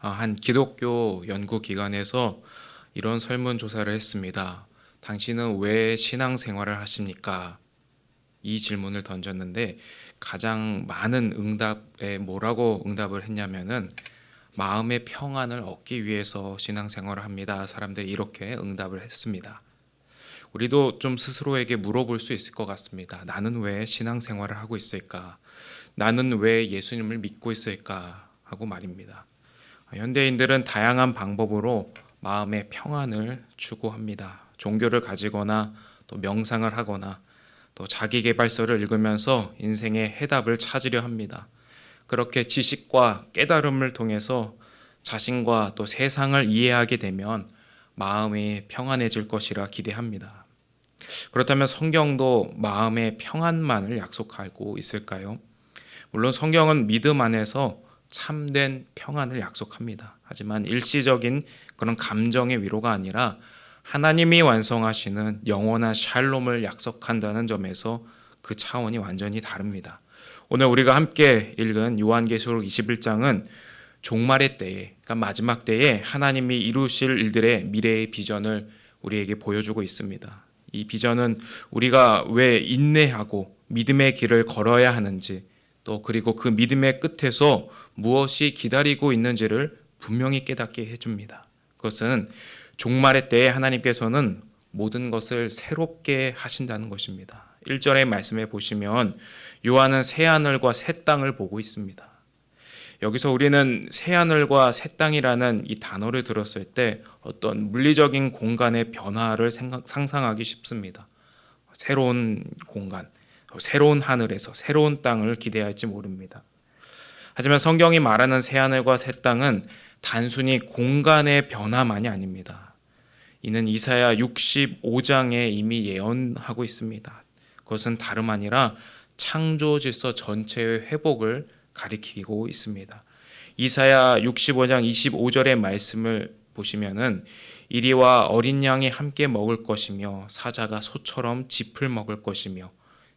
한 기독교 연구기관에서 이런 설문조사를 했습니다. 당신은 왜 신앙생활을 하십니까? 이 질문을 던졌는데 가장 많은 응답에 뭐라고 응답을 했냐면은 마음의 평안을 얻기 위해서 신앙생활을 합니다. 사람들이 이렇게 응답을 했습니다. 우리도 좀 스스로에게 물어볼 수 있을 것 같습니다. 나는 왜 신앙생활을 하고 있을까? 나는 왜 예수님을 믿고 있을까? 하고 말입니다. 현대인들은 다양한 방법으로 마음의 평안을 추구합니다. 종교를 가지거나 또 명상을 하거나 또 자기계발서를 읽으면서 인생의 해답을 찾으려 합니다. 그렇게 지식과 깨달음을 통해서 자신과 또 세상을 이해하게 되면 마음이 평안해질 것이라 기대합니다. 그렇다면 성경도 마음의 평안만을 약속하고 있을까요? 물론 성경은 믿음 안에서 참된 평안을 약속합니다. 하지만 일시적인 그런 감정의 위로가 아니라 하나님이 완성하시는 영원한 샬롬을 약속한다는 점에서 그 차원이 완전히 다릅니다. 오늘 우리가 함께 읽은 요한계시록 21장은 종말의 때에, 그러니까 마지막 때에 하나님이 이루실 일들의 미래의 비전을 우리에게 보여주고 있습니다. 이 비전은 우리가 왜 인내하고 믿음의 길을 걸어야 하는지, 또 그리고 그 믿음의 끝에서 무엇이 기다리고 있는지를 분명히 깨닫게 해줍니다. 그것은 종말의 때에 하나님께서는 모든 것을 새롭게 하신다는 것입니다. 1절의 말씀에 보시면 요한은 새하늘과 새 땅을 보고 있습니다. 여기서 우리는 새하늘과 새 땅이라는 이 단어를 들었을 때 어떤 물리적인 공간의 변화를 상상하기 쉽습니다. 새로운 공간, 새로운 하늘에서 새로운 땅을 기대할지 모릅니다. 하지만 성경이 말하는 새하늘과 새 땅은 단순히 공간의 변화만이 아닙니다. 이는 이사야 65장에 이미 예언하고 있습니다. 그것은 다름 아니라 창조 질서 전체의 회복을 가리키고 있습니다. 이사야 65장 25절의 말씀을 보시면은 이리와 어린 양이 함께 먹을 것이며 사자가 소처럼 짚을 먹을 것이며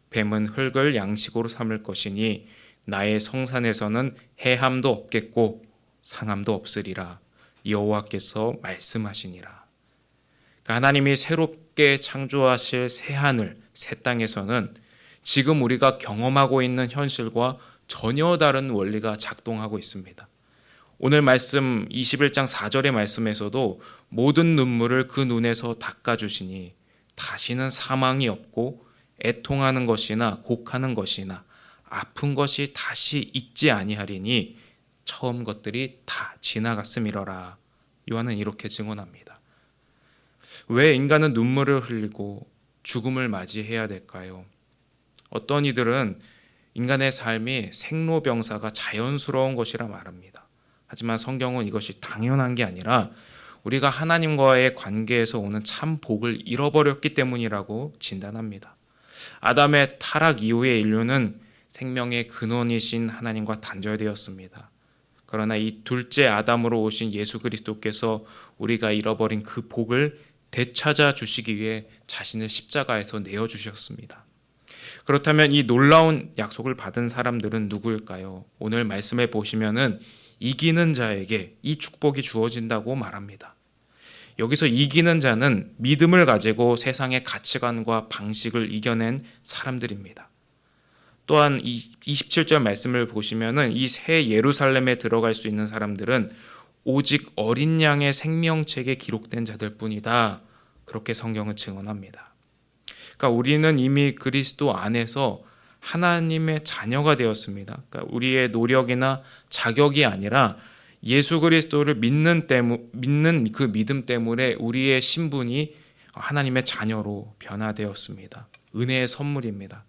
뱀은 흙을 양식으로 삼을 것이니 나의 성산에서는 해함도 없겠고 상함도 없으리라 여호와께서 말씀하시니라. 그러니까 하나님이 새롭게 창조하실 새 하늘 새 땅에서는 지금 우리가 경험하고 있는 현실과 전혀 다른 원리가 작동하고 있습니다. 오늘 말씀 21장 4절의 말씀에서도 모든 눈물을 그 눈에서 닦아주시니 다시는 사망이 없고 애통하는 것이나 곡하는 것이나 아픈 것이 다시 있지 아니하리니 처음 것들이 다 지나갔음이러라. 요한은 이렇게 증언합니다. 왜 인간은 눈물을 흘리고 죽음을 맞이해야 될까요? 어떤 이들은 인간의 삶이 생로병사가 자연스러운 것이라 말합니다. 하지만 성경은 이것이 당연한 게 아니라 우리가 하나님과의 관계에서 오는 참 복을 잃어버렸기 때문이라고 진단합니다. 아담의 타락 이후의 인류는 생명의 근원이신 하나님과 단절되었습니다. 그러나 이 둘째 아담으로 오신 예수 그리스도께서 우리가 잃어버린 그 복을 되찾아 주시기 위해 자신을 십자가에서 내어주셨습니다. 그렇다면 이 놀라운 약속을 받은 사람들은 누구일까요? 오늘 말씀에 보시면은 이기는 자에게 이 축복이 주어진다고 말합니다. 여기서 이기는 자는 믿음을 가지고 세상의 가치관과 방식을 이겨낸 사람들입니다. 또한 27절 말씀을 보시면은 이 새 예루살렘에 들어갈 수 있는 사람들은 오직 어린 양의 생명책에 기록된 자들뿐이다. 그렇게 성경은 증언합니다. 그러니까 우리는 이미 그리스도 안에서 하나님의 자녀가 되었습니다. 그러니까 우리의 노력이나 자격이 아니라 예수 그리스도를 믿는 그 믿음 때문에 우리의 신분이 하나님의 자녀로 변화되었습니다. 은혜의 선물입니다.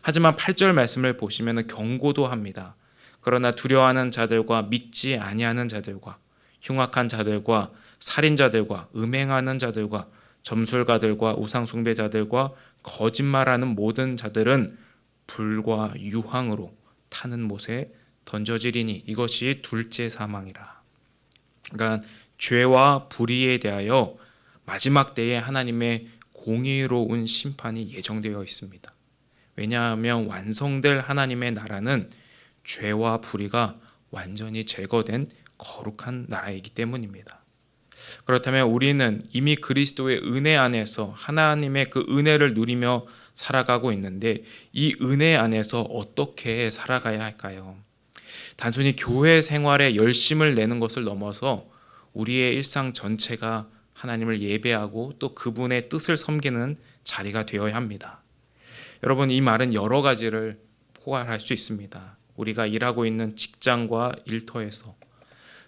하지만 8절 말씀을 보시면 경고도 합니다. 그러나 두려워하는 자들과 믿지 아니하는 자들과 흉악한 자들과 살인자들과 음행하는 자들과 점술가들과 우상숭배자들과 거짓말하는 모든 자들은 불과 유황으로 타는 못에 던져지리니 이것이 둘째 사망이라. 그러니까 죄와 불의에 대하여 마지막 때에 하나님의 공의로운 심판이 예정되어 있습니다. 왜냐하면 완성될 하나님의 나라는 죄와 불의가 완전히 제거된 거룩한 나라이기 때문입니다. 그렇다면 우리는 이미 그리스도의 은혜 안에서 하나님의 그 은혜를 누리며 살아가고 있는데 이 은혜 안에서 어떻게 살아가야 할까요? 단순히 교회 생활에 열심을 내는 것을 넘어서 우리의 일상 전체가 하나님을 예배하고 또 그분의 뜻을 섬기는 자리가 되어야 합니다. 여러분, 이 말은 여러 가지를 포괄할 수 있습니다. 우리가 일하고 있는 직장과 일터에서,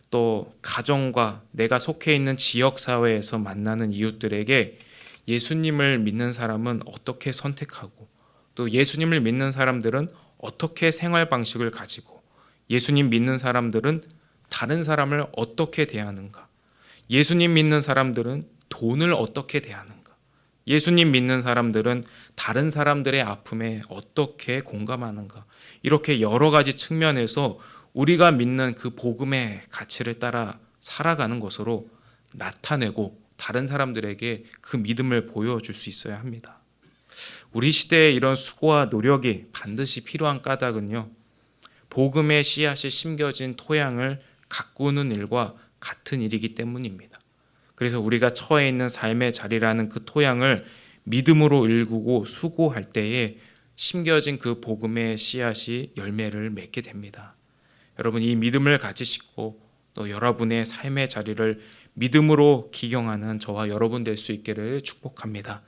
또 가정과 내가 속해 있는 지역사회에서 만나는 이웃들에게 예수님을 믿는 사람은 어떻게 선택하고, 또 예수님을 믿는 사람들은 어떻게 생활 방식을 가지고, 예수님 믿는 사람들은 다른 사람을 어떻게 대하는가, 예수님 믿는 사람들은 돈을 어떻게 대하는가, 예수님 믿는 사람들은 다른 사람들의 아픔에 어떻게 공감하는가, 이렇게 여러 가지 측면에서 우리가 믿는 그 복음의 가치를 따라 살아가는 것으로 나타내고 다른 사람들에게 그 믿음을 보여줄 수 있어야 합니다. 우리 시대에 이런 수고와 노력이 반드시 필요한 까닭은요, 복음의 씨앗이 심겨진 토양을 가꾸는 일과 같은 일이기 때문입니다. 그래서 우리가 처해 있는 삶의 자리라는 그 토양을 믿음으로 일구고 수고할 때에 심겨진 그 복음의 씨앗이 열매를 맺게 됩니다. 여러분, 이 믿음을 가지시고 또 여러분의 삶의 자리를 믿음으로 기경하는 저와 여러분 될 수 있기를 축복합니다.